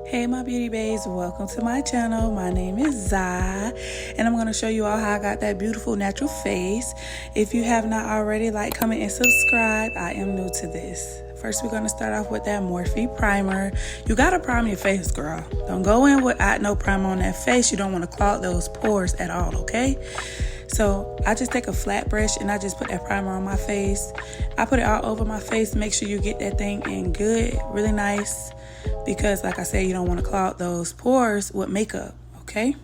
Hey my beauty babes, welcome to my channel. My name is Zai and I'm going to show you all how I got that beautiful natural face. If you have not already, like, comment, and subscribe. I am new to this. First, we're going to start off with that Morphe primer. You got to prime your face, girl. Don't go in without no primer on that face. You don't want to clog those pores at all, okay? So I just take a flat brush and I just put that primer on my face. I put it all over my face. Make sure you get that thing in good, really nice, because like I said, you don't want to clog those pores with makeup, okay?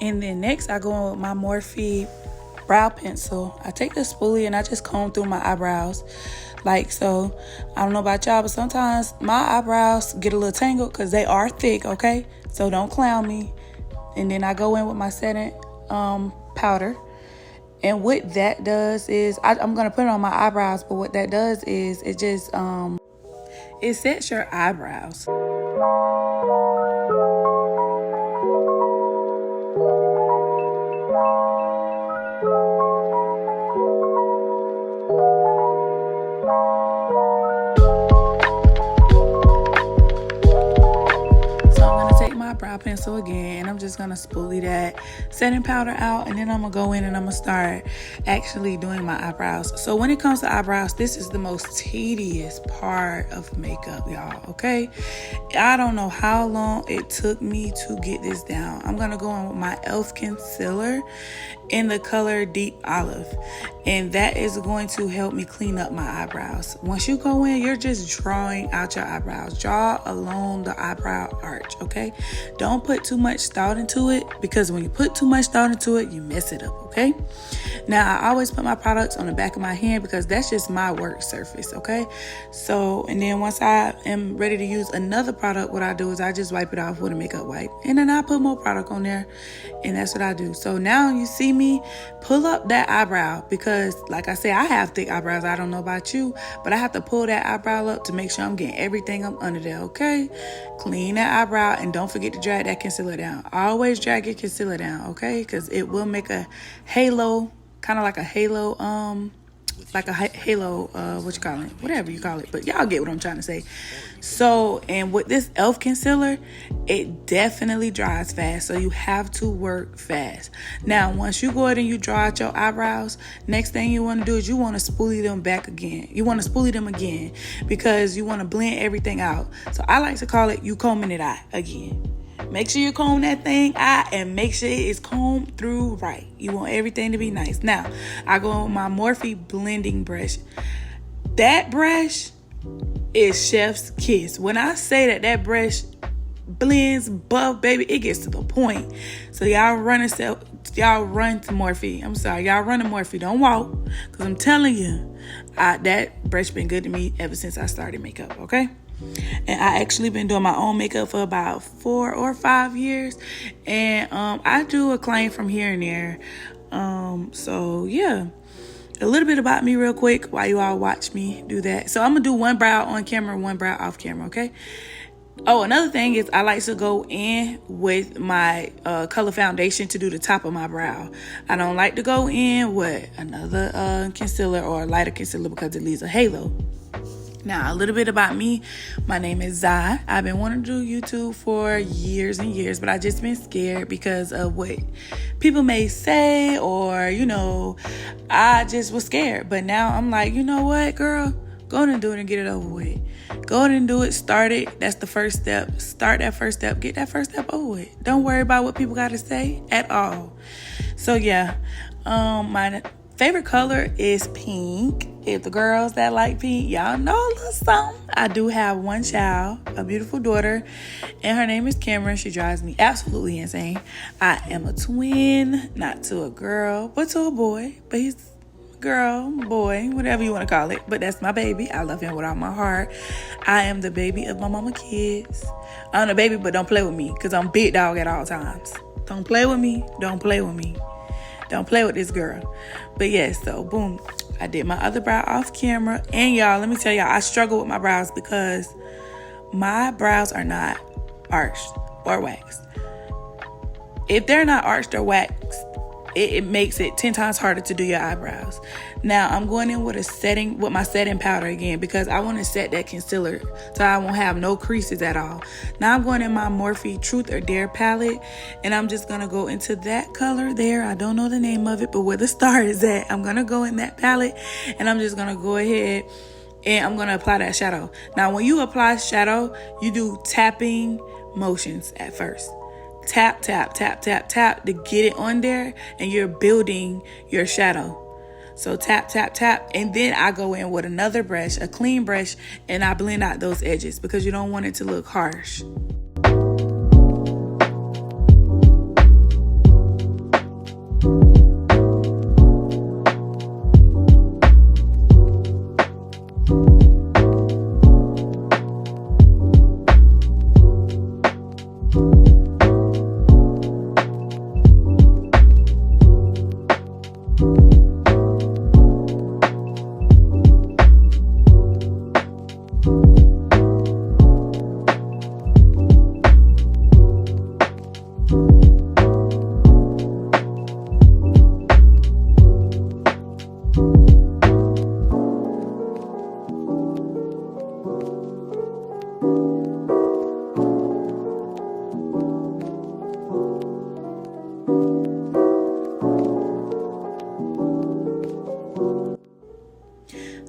And then next I go in with my Morphe brow pencil. I take the spoolie and I just comb through my eyebrows like so. I don't know about y'all, but sometimes my eyebrows get a little tangled because they are thick, okay? So don't clown me. And then I go in with my setting powder, and what that does is I'm gonna put it on my eyebrows, but what that does is it just it sets your eyebrows. Brow pencil again, and I'm just gonna spoolie that setting powder out, and then I'm gonna go in and I'm gonna start actually doing my eyebrows. So when it comes to eyebrows, this is the most tedious part of makeup, y'all, okay? I don't know how long it took me to get this down. I'm gonna go in with my e.l.f. concealer in the color Deep Olive, and that is going to help me clean up my eyebrows. Once you go in, you're just drawing out your eyebrows. Draw along the eyebrow arch, okay? Don't put too much thought into it, because when you put too much thought into it, you mess it up, okay? Now, I always put my products on the back of my hand because that's just my work surface, okay? So, and then once I am ready to use another product, what I do is I just wipe it off with a makeup wipe, and then I put more product on there, and that's what I do. So now you see me pull up that eyebrow, because like I said, I have thick eyebrows. I don't know about you, but I have to pull that eyebrow up to make sure I'm getting everything up under there, okay? Clean that eyebrow, and don't forget to drag that concealer down. Always drag your concealer down, okay? Because it will make a halo, kind of like a halo, what you call it, whatever you call it, but y'all get what I'm trying to say. So, and with this e.l.f. concealer, it definitely dries fast, so you have to work fast. Now, once you go ahead and you draw out your eyebrows, next thing you want to do is you want to spoolie them back again. You want to spoolie them again because you want to blend everything out. So I like to call it you combing it out again. Make sure you comb that thing out and make sure it is combed through right. You want everything to be nice. Now, I go with my Morphe blending brush. That brush is chef's kiss. When I say that brush blends, buff, baby, it gets to the point. So y'all run to Morphe. I'm sorry, y'all run to Morphe. Don't walk, because I'm telling you, that brush been good to me ever since I started makeup, okay? And I actually been doing my own makeup for about 4 or 5 years, and I do a claim from here and there. So yeah, a little bit about me real quick while you all watch me do that. So I'm gonna do one brow on camera, one brow off camera, okay? Oh, another thing is I like to go in with my color foundation to do the top of my brow. I don't like to go in with another concealer or a lighter concealer because it leaves a halo. Now, a little bit about me. My name is Zai. I've been wanting to do YouTube for years and years, but I just been scared because of what people may say, or, you know, I just was scared. But now I'm like, you know what, girl? Go ahead and do it and get it over with. Go ahead and do it. Start it. That's the first step. Start that first step. Get that first step over with. Don't worry about what people got to say at all. So, yeah. My favorite color is pink. If the girls that like pink, y'all know a little something. I do have one child, a beautiful daughter, and her name is Cameron. She drives me absolutely insane. I am a twin, not to a girl, but to a boy. But he's girl, boy, whatever you want to call it. But that's my baby. I love him with all my heart. I am the baby of my mama kids. I'm the baby, but don't play with me, because I'm big dog at all times. Don't play with me. Don't play with me. Don't play with this girl. But yes, so boom. I did my other brow off camera. And y'all, let me tell y'all, I struggle with my brows because my brows are not arched or waxed. If they're not arched or waxed, it makes it 10 times harder to do your eyebrows. Now I'm going in with my setting powder again, because I want to set that concealer so I won't have no creases at all. Now I'm going in my Morphe Truth or Dare palette, and I'm just going to go into that color there. I don't know the name of it, but where the star is at, I'm going to go in that palette, and I'm just going to go ahead and I'm going to apply that shadow. Now when you apply shadow, you do tapping motions at first. Tap, tap, tap, tap, tap to get it on there, and you're building your shadow. So tap, tap, tap, and then I go in with another brush, a clean brush, and I blend out those edges because you don't want it to look harsh.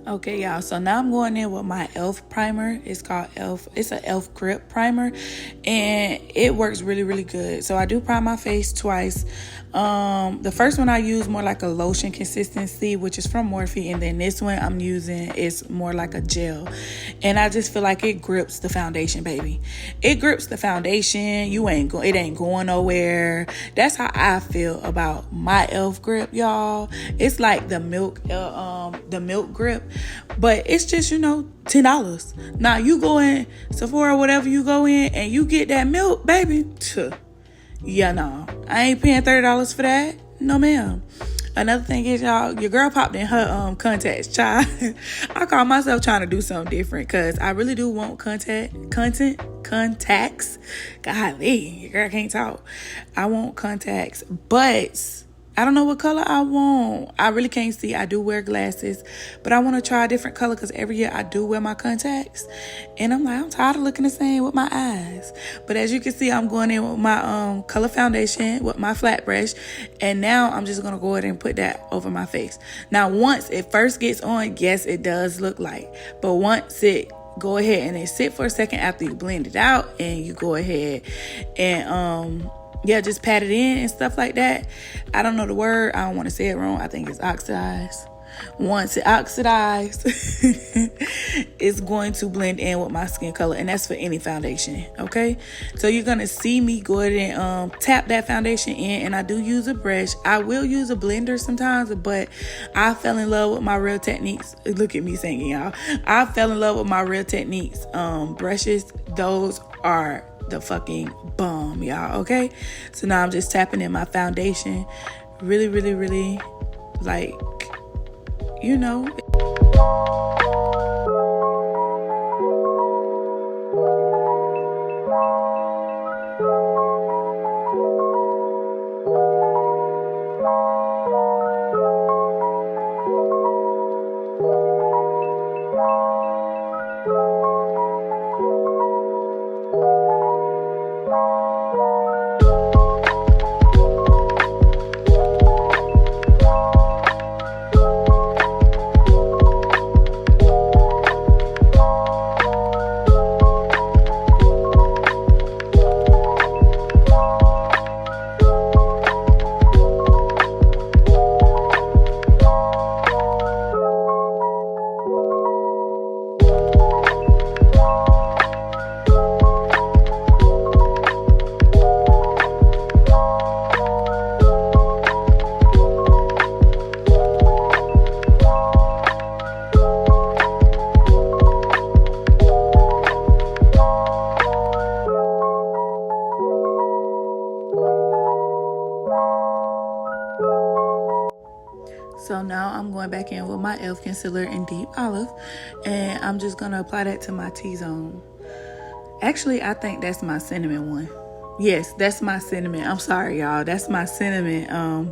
Okay, y'all, so now I'm going in with my e.l.f. primer. It's called e.l.f. It's an e.l.f. grip primer, and it works really, really good. So I do prime my face twice. The first one I use more like a lotion consistency, which is from Morphe, and then this one I'm using is more like a gel, and I just feel like it grips the foundation, baby. It grips the foundation. It ain't going nowhere. That's how I feel about my e.l.f. grip, y'all. It's like the milk grip, but it's just, $10. Now you go in Sephora, whatever you go in, and you get that milk, baby. Yeah, no, I ain't paying $30 for that. No, ma'am. Another thing is, y'all, your girl popped in her contacts, child. I call myself trying to do something different, because I really do want contacts. Golly, your girl can't talk. I want contacts, but I don't know what color I want. I really can't see. I do wear glasses, but I want to try a different color, because every year I do wear my contacts, and I'm tired of looking the same with my eyes. But as you can see, I'm going in with my color foundation with my flat brush, and now I'm just going to go ahead and put that over my face. Now, once it first gets on, yes, it does look light, but once it go ahead and then sit for a second after you blend it out, and you go ahead and just pat it in and stuff like that. I don't know the word. I don't want to say it wrong. I think it's oxidize. Once it oxidizes, it's going to blend in with my skin color, and that's for any foundation, okay? So you're going to see me go ahead and tap that foundation in, and I do use a brush. I will use a blender sometimes, but I fell in love with my Real Techniques. Look at me singing, y'all. I fell in love with my Real Techniques brushes. Those are the fucking bomb, y'all, okay? So now I'm just tapping in my foundation. Really, really, really, like, So now I'm going back in with my e.l.f. concealer in Deep Olive, and I'm just going to apply that to my T-zone. Actually, I think that's my cinnamon one. Yes, that's my cinnamon. I'm sorry, y'all. That's my cinnamon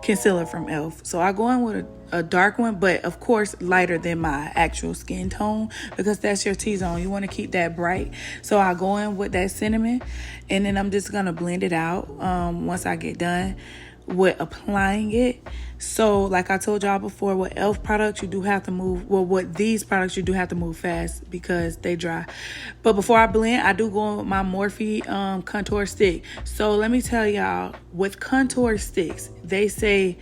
concealer from e.l.f. So I go in with a dark one, but of course lighter than my actual skin tone, because that's your T-zone. You want to keep that bright. So I go in with that cinnamon, and then I'm just going to blend it out once I get done with applying it. So like I told y'all before, with e.l.f. products you do have to move, well, with these products you do have to move fast because they dry. But before I blend, I do go with my Morphe contour stick. So let me tell y'all, with contour sticks, they say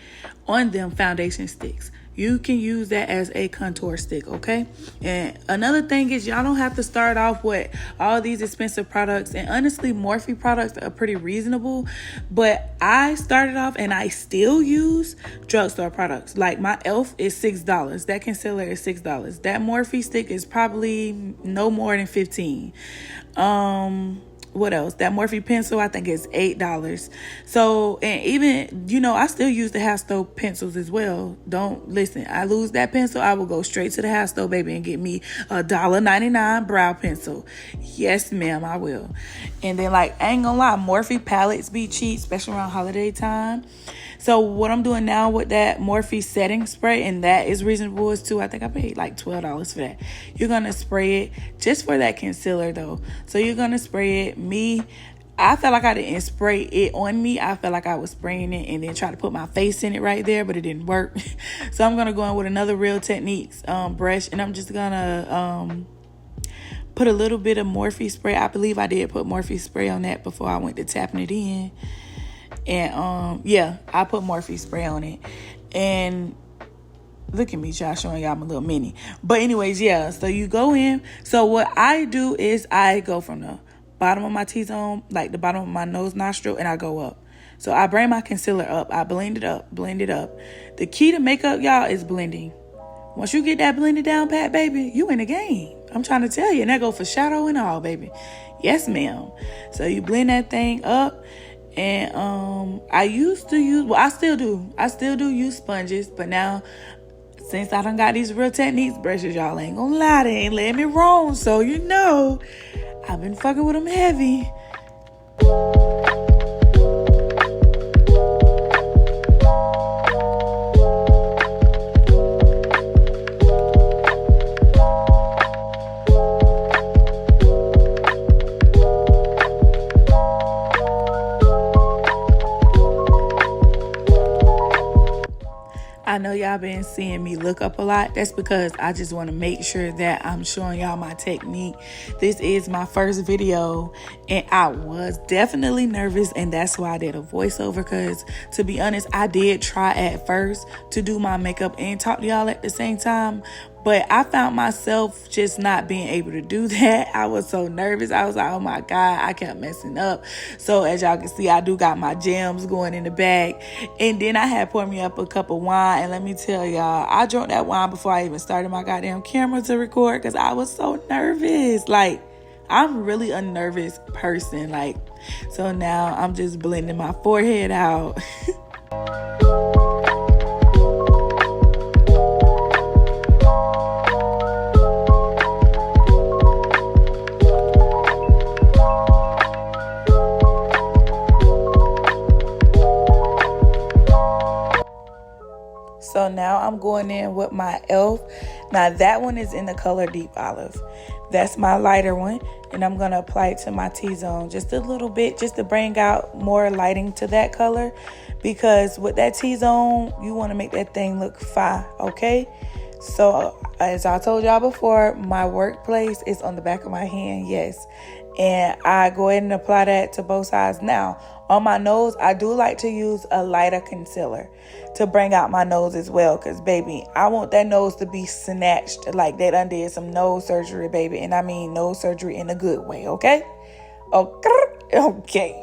on them foundation sticks, you can use that as a contour stick, okay? And another thing is, y'all don't have to start off with all these expensive products. And honestly, Morphe products are pretty reasonable. But I started off and I still use drugstore products. Like my e.l.f. is $6. That concealer is $6. That Morphe stick is probably no more than $15. What else? That Morphe pencil, I think it's $8. So, and even, you know, I still use the half stove pencils as well. Don't listen. I lose that pencil, I will go straight to the half stove, baby, and get me a $1.99 brow pencil. Yes, ma'am, I will. And then, like, I ain't gonna lie, Morphe palettes be cheap, especially around holiday time. So what I'm doing now with that Morphe setting spray, and that is reasonable as too. I think I paid like $12 for that. You're going to spray it just for that concealer though. So you're going to spray it. I felt like I didn't spray it on me. I felt like I was spraying it and then try to put my face in it right there, but it didn't work. So I'm going to go in with another Real Techniques brush, and I'm just going to put a little bit of Morphe spray. I believe I did put Morphe spray on that before I went to tapping it in. And yeah, I put Morphe spray on it. And look at me, y'all, showing y'all my little mini. But anyways, yeah, so you go in. So what I do is I go from the bottom of my T-zone, like the bottom of my nose nostril, and I go up. So I bring my concealer up. I blend it up. The key to makeup, y'all, is blending. Once you get that blended down pat, baby, you in the game. I'm trying to tell you. And that go for shadow and all, baby. Yes, ma'am. So you blend that thing up. And I used to use, well, I still do use sponges, but now since I done got these Real Techniques brushes, y'all ain't gonna lie, they ain't letting me roam. So you know, I've been fucking with them heavy. I know y'all been seeing me look up a lot. That's because I just want to make sure that I'm showing y'all my technique. This is my first video and I was definitely nervous, and that's why I did a voiceover, because to be honest, I did try at first to do my makeup and talk to y'all at the same time, but I found myself just not being able to do that. I was so nervous. I was like, oh my God, I kept messing up. So as y'all can see, I do got my gems going in the bag. And then I had poured me up a cup of wine. And let me tell y'all, I drank that wine before I even started my goddamn camera to record, because I was so nervous. Like, I'm really a nervous person. Like, so now I'm just blending my forehead out. So now I'm going in with my e.l.f. Now that one is in the color Deep Olive. That's my lighter one. And I'm going to apply it to my T-zone just a little bit, just to bring out more lighting to that color. Because with that T-zone, you want to make that thing look fire, okay? So as I told y'all before, my workplace is on the back of my hand, yes. And I go ahead and apply that to both sides. Now, on my nose, I do like to use a lighter concealer to bring out my nose as well. Because, baby, I want that nose to be snatched like they done did some nose surgery, baby. And I mean nose surgery in a good way, okay? Okay.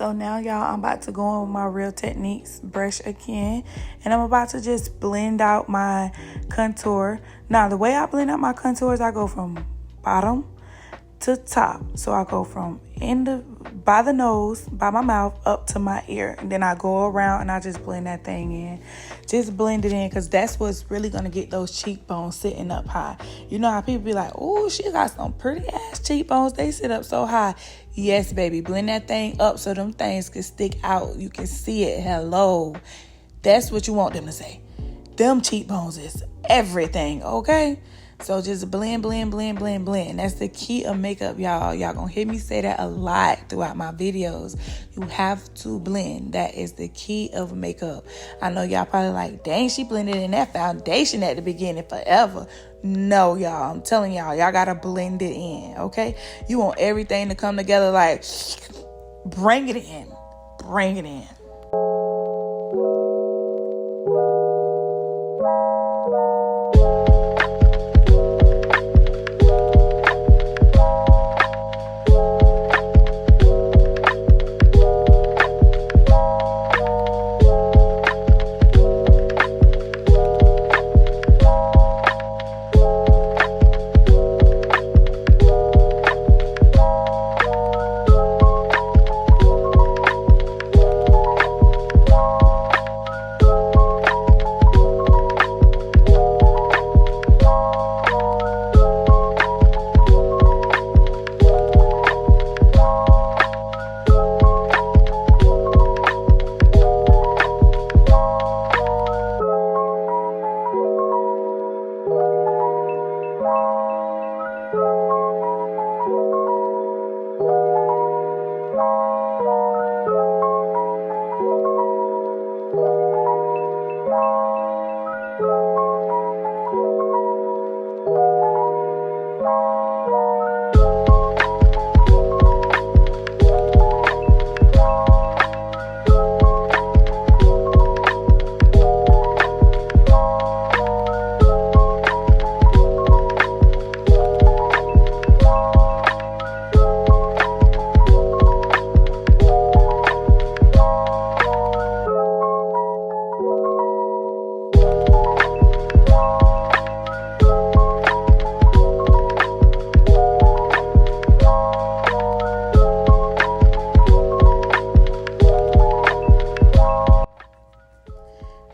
So now, y'all, I'm about to go in with my Real Techniques brush again. And I'm about to just blend out my contour. Now, the way I blend out my contour is I go from bottom to top. So I go from by the nose, by my mouth, up to my ear. And then I go around and I just blend that thing in. Just blend it in, because that's what's really going to get those cheekbones sitting up high. You know how people be like, oh, she got some pretty ass cheekbones. They sit up so high. Yes, baby. Blend that thing up so them things can stick out. You can see it. Hello. That's what you want them to say. Them cheekbones is everything, okay? So just blend, blend, blend, blend, blend. That's the key of makeup, y'all. Y'all gonna hear me say that a lot throughout my videos. You have to blend. That is the key of makeup. I know y'all probably like, dang, she blended in that foundation at the beginning forever. No, y'all. I'm telling y'all gotta blend it in, okay? You want everything to come together like, bring it in. Bring it in.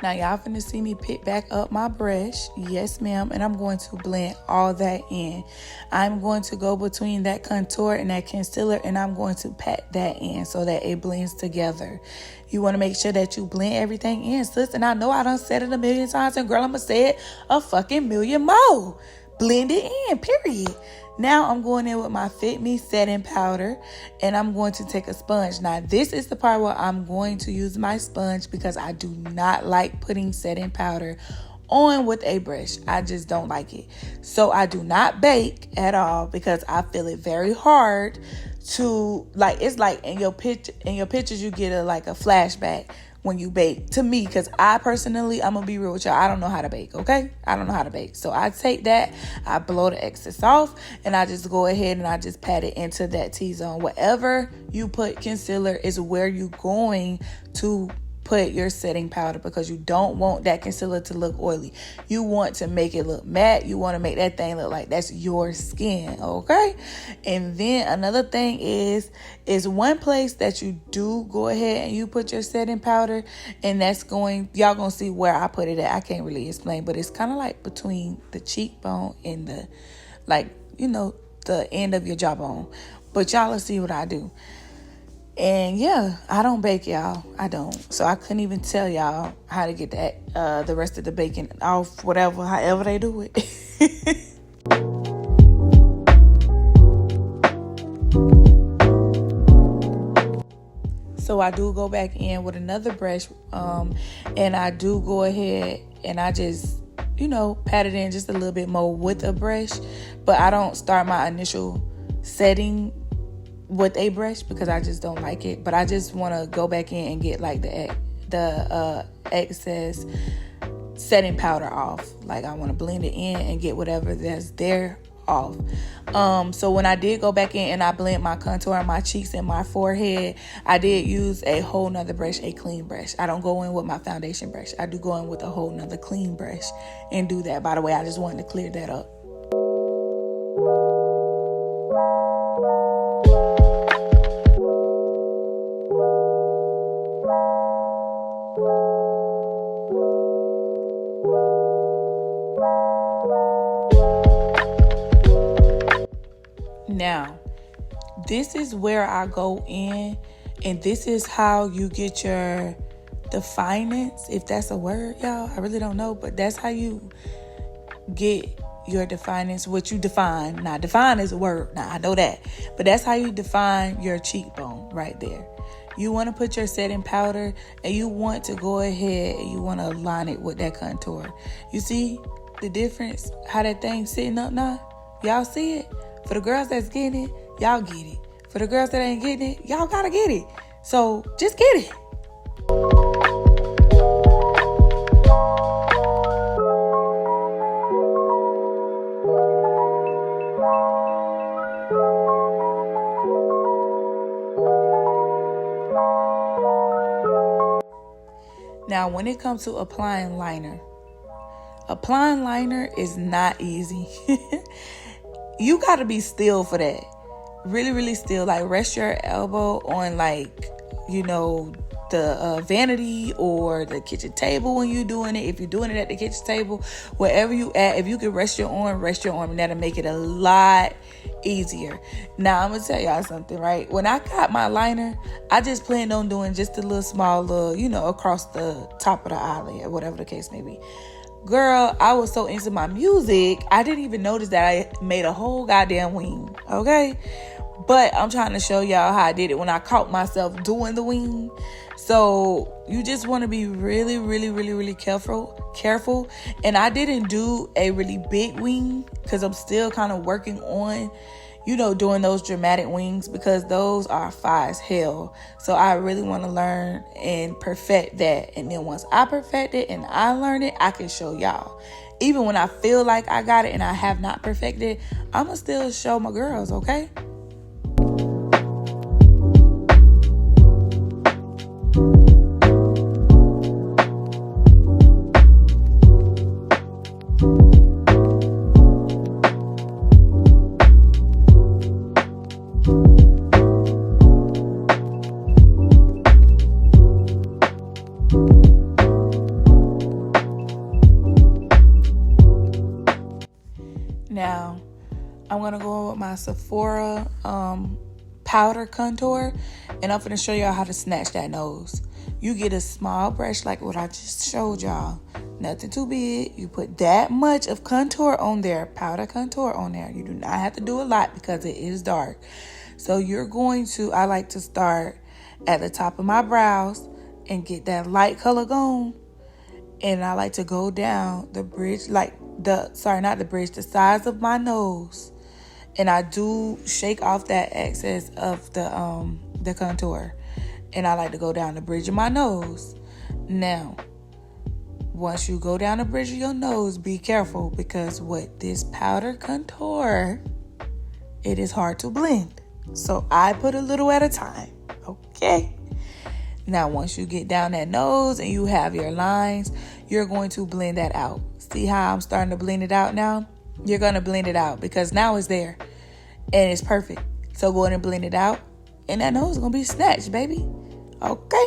Now, y'all finna see me pick back up my brush. Yes, ma'am. And I'm going to blend all that in. I'm going to go between that contour and that concealer, and I'm going to pat that in so that it blends together. You want to make sure that you blend everything in, sis. And I know I done said it a million times, and girl, I'm going to say it a fucking million more. Blend it in, period. Now I'm going in with my Fit Me setting powder, and I'm going to take a sponge. Now this is the part where I'm going to use my sponge, because I do not like putting setting powder on with a brush. I just don't like it. So I do not bake at all, because I feel it very hard to, like, it's like in your pictures you get a flashback when you bake, to me, because I personally, I'm gonna be real with y'all, I don't know how to bake, okay? I don't know how to bake. So I take that, I blow the excess off, and I just go ahead and I just pat it into that T-zone. Wherever you put concealer is where you're going to put your setting powder, because you don't want that concealer to look oily. You want to make it look matte. You want to make that thing look like that's your skin, okay? And then another thing is one place that you do go ahead and you put your setting powder, and that's y'all gonna see where I put it at. I can't really explain, but it's kind of like between the cheekbone and the, the end of your jawbone. But y'all will see what I do. And yeah, I don't bake, y'all. I don't. So I couldn't even tell y'all how to get that, the rest of the baking off, however they do it. So I do go back in with another brush, and I do go ahead and I just, pat it in just a little bit more with a brush. But I don't start my initial setting with a brush, because I just don't like it. But I just want to go back in and get like the excess setting powder off. Like, I want to blend it in and get whatever that's there off. So when I did go back in and I blend my contour on my cheeks and my forehead, I did use a whole nother brush, a clean brush. I don't go in with my foundation brush. I do go in with a whole nother clean brush and do that. By the way, I just wanted to clear that up. Now, this is where I go in, and this is how you get your definance, if that's a word, y'all. I really don't know, but that's how you get your definance, what you define. Now, define is a word. Now, I know that, but that's how you define your cheekbone right there. You want to put your setting powder, and you want to go ahead and you want to align it with that contour. You see the difference, how that thing's sitting up now? Y'all see it? For the girls that's getting it, y'all get it. For the girls that ain't getting it, y'all gotta get it. So just get it. Now, when it comes to applying liner is not easy. You got to be still for that. Really, really still. Like, rest your elbow on, like, you know, the vanity or the kitchen table when you're doing it. If you're doing it at the kitchen table, wherever you at, if you can rest your arm, and that'll make it a lot easier. Now, I'm going to tell y'all something, right? When I got my liner, I just planned on doing just a little small, you know, across the top of the eyelid or whatever the case may be. Girl, I was so into my music, I didn't even notice that I made a whole goddamn wing, okay? But I'm trying to show y'all how I did it when I caught myself doing the wing. So you just want to be really, really, really, really careful. And I didn't do a really big wing because I'm still kind of working on, you know, doing those dramatic wings, because those are fire as hell. So I really want to learn and perfect that. And then once I perfect it and I learn it, I can show y'all. Even when I feel like I got it and I have not perfected, I'm going to still show my girls, okay? Now, I'm going to go with my Sephora powder contour, and I'm going to show y'all how to snatch that nose. You get a small brush like what I just showed y'all. Nothing too big. You put that much of contour on there, powder contour on there. You do not have to do a lot because it is dark. So you're going to, I like to start at the top of my brows and get that light color going. And I like to go down the bridge, the sides of my nose. And I do shake off that excess of the contour. And I like to go down the bridge of my nose. Now, once you go down the bridge of your nose, be careful, because with this powder contour, it is hard to blend. So I put a little at a time, okay? Now, once you get down that nose and you have your lines, you're going to blend that out. See how I'm starting to blend it out now? You're going to blend it out because now it's there and it's perfect. So go ahead and blend it out, and that nose is going to be snatched, baby. Okay?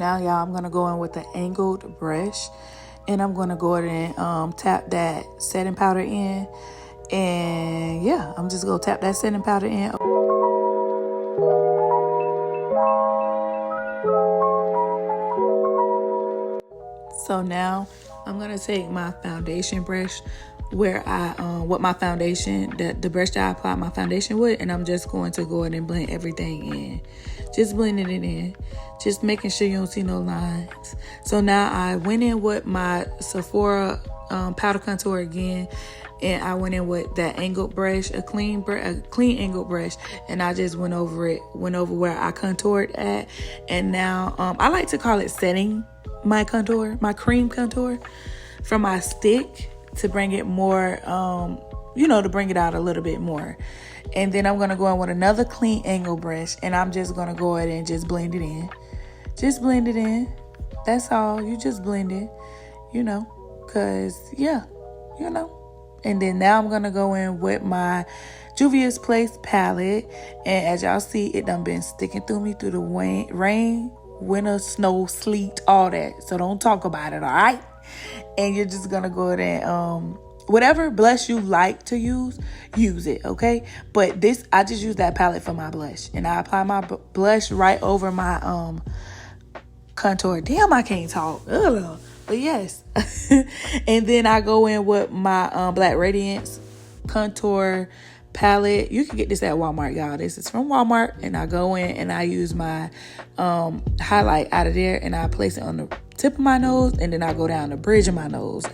now, y'all, I'm going to go in with the angled brush. And I'm going to go ahead and tap that setting powder in. And yeah, I'm just going to tap that setting powder in. So now I'm going to take my foundation brush where with my foundation, the brush that I apply my foundation with, and I'm just going to go ahead and blend everything in. Just blending it in. Just making sure you don't see no lines. So now I went in with my Sephora powder contour again, and I went in with that angled brush, a clean angled brush, and I just went over where I contoured at. And now I like to call it setting my contour, my cream contour, from my stick to bring it more, to bring it out a little bit more. And then I'm going to go in with another clean angle brush, and I'm just going to go ahead and just blend it in. Just blend it in. That's all. You just blend it, because, And then now I'm going to go in with my Juvia's Place palette. And as y'all see, it done been sticking through me through the rain, winter, snow, sleet, all that. So don't talk about it, all right? And you're just going to go ahead and whatever blush you like to use it, okay? But I just use that palette for my blush. And I apply my blush right over my contour. Damn, I can't talk. Ugh. But yes. And then I go in with my Black Radiance contour palette. You can get this at Walmart, y'all. This is from Walmart. And I go in and I use my highlight out of there, and I place it on the tip of my nose, and then I go down the bridge of my nose.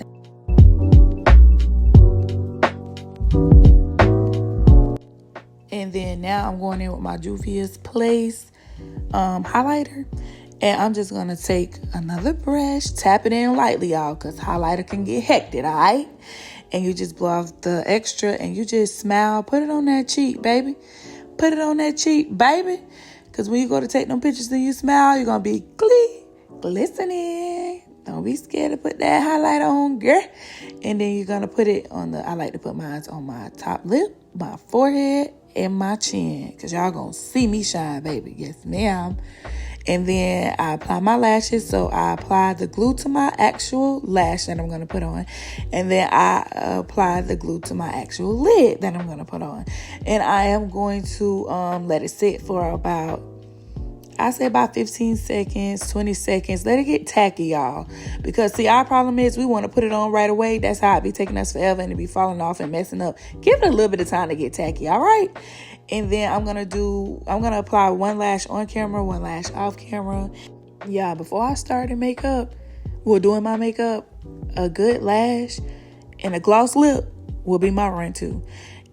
And then now I'm going in with my Juvia's Place highlighter. And I'm just going to take another brush, tap it in lightly, y'all, because highlighter can get hectic, all right? And you just blow off the extra, and you just smile. Put it on that cheek, baby. Put it on that cheek, baby. Because when you go to take them pictures and you smile, you're going to be glistening. Don't be scared to put that highlighter on, girl. And then you're going to put it on I like to put mine on my top lip, my forehead, and my chin. Because y'all going to see me shine, baby. Yes, ma'am. And then I apply my lashes. So I apply the glue to my actual lash that I'm going to put on. And then I apply the glue to my actual lid that I'm going to put on. And I am going to let it sit for about 15 seconds, 20 seconds. Let it get tacky, y'all. Because, see, our problem is we want to put it on right away. That's how it be taking us forever, and it be falling off and messing up. Give it a little bit of time to get tacky, all right? And then I'm going to apply one lash on camera, one lash off camera. Yeah, before I started doing my makeup, a good lash and a gloss lip will be my run to.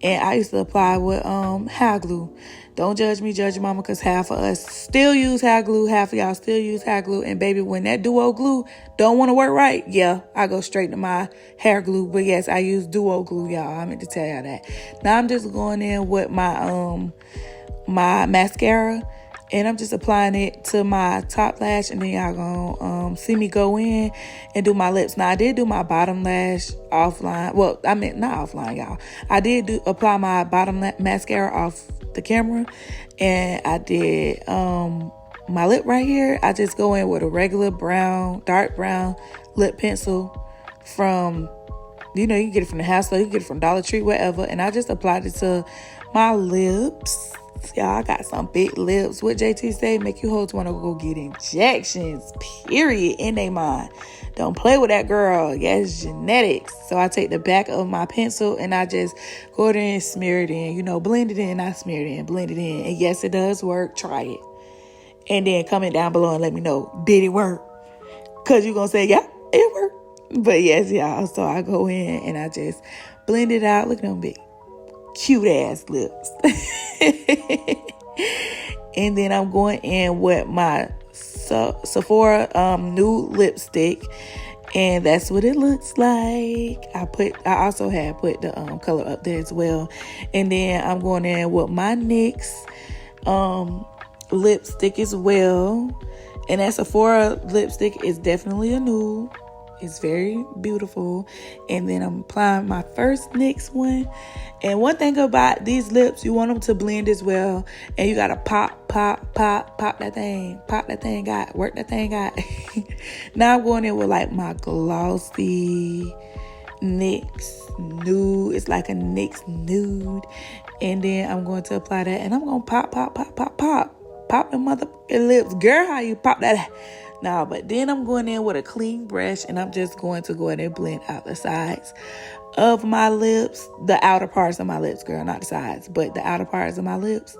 And I used to apply with hair glue. Don't judge me, judge your mama, because half of us still use hair glue. Half of y'all still use hair glue. And baby, when that duo glue don't want to work right, yeah, I go straight to my hair glue. But yes, I use duo glue, y'all. I meant to tell y'all that. Now I'm just going in with my my mascara, and I'm just applying it to my top lash, and then y'all gonna see me go in and do my lips. Now, I did do my bottom lash offline. Well, I meant not offline, y'all. I did apply my bottom mascara off the camera, and I did my lip right here. I just go in with a regular dark brown lip pencil from, you can get it from the house, so you can get it from Dollar Tree, wherever. And I just applied it to my lips. Y'all, I got some big lips. What JT say? Make you hoes want to go get injections, period, in their mind. Don't play with that girl. Yes, genetics. So I take the back of my pencil and I just go in and smear it in. Blend it in. I smear it in, blend it in. And yes, it does work. Try it. And then comment down below and let me know, did it work? Because you're going to say, yeah, it worked. But yes, y'all. So I go in and I just blend it out. Look at them big, cute ass lips. And then I'm going in with my Sephora nude lipstick, and that's what it looks like. I also had put the color up there as well. And then I'm going in with my NYX lipstick as well. And that Sephora lipstick is definitely a nude. It's very beautiful. And then I'm applying my first next one. And one thing about these lips, you want them to blend as well. And you got to pop that thing. Pop that thing out. Work that thing out. Now I'm going in with like my glossy NYX nude. It's like a NYX nude. And then I'm going to apply that. And I'm going to pop. Pop the motherfucking lips. Girl, how you pop that? No, but then I'm going in with a clean brush. And I'm just going to go in and blend out the sides of my lips. The outer parts of my lips, girl. Not the sides, but the outer parts of my lips.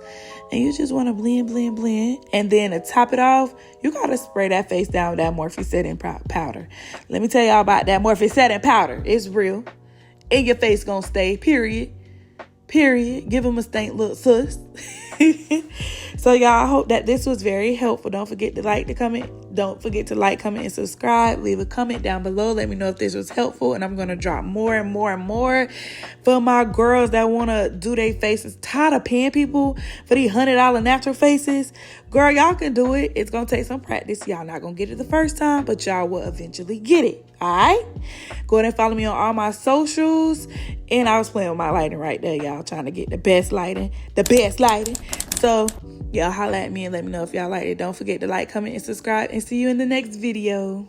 And you just want to blend. And then to top it off, you got to spray that face down with that Morphe setting powder. Let me tell y'all about that Morphe setting powder. It's real. And your face gonna stay, period. Give them a stank look, sus. So y'all, I hope that this was very helpful. Don't forget to like, comment, and subscribe. Leave a comment down below. Let me know if this was helpful. And I'm going to drop more and more for my girls that want to do their faces. Tired of paying people for these $100 natural faces. Girl, y'all can do it. It's going to take some practice. Y'all not going to get it the first time, but y'all will eventually get it. All right? Go ahead and follow me on all my socials. And I was playing with my lighting right there, y'all. Trying to get the best lighting. So, y'all holla at me and let me know if y'all like it. Don't forget to like, comment, and subscribe. And see you in the next video.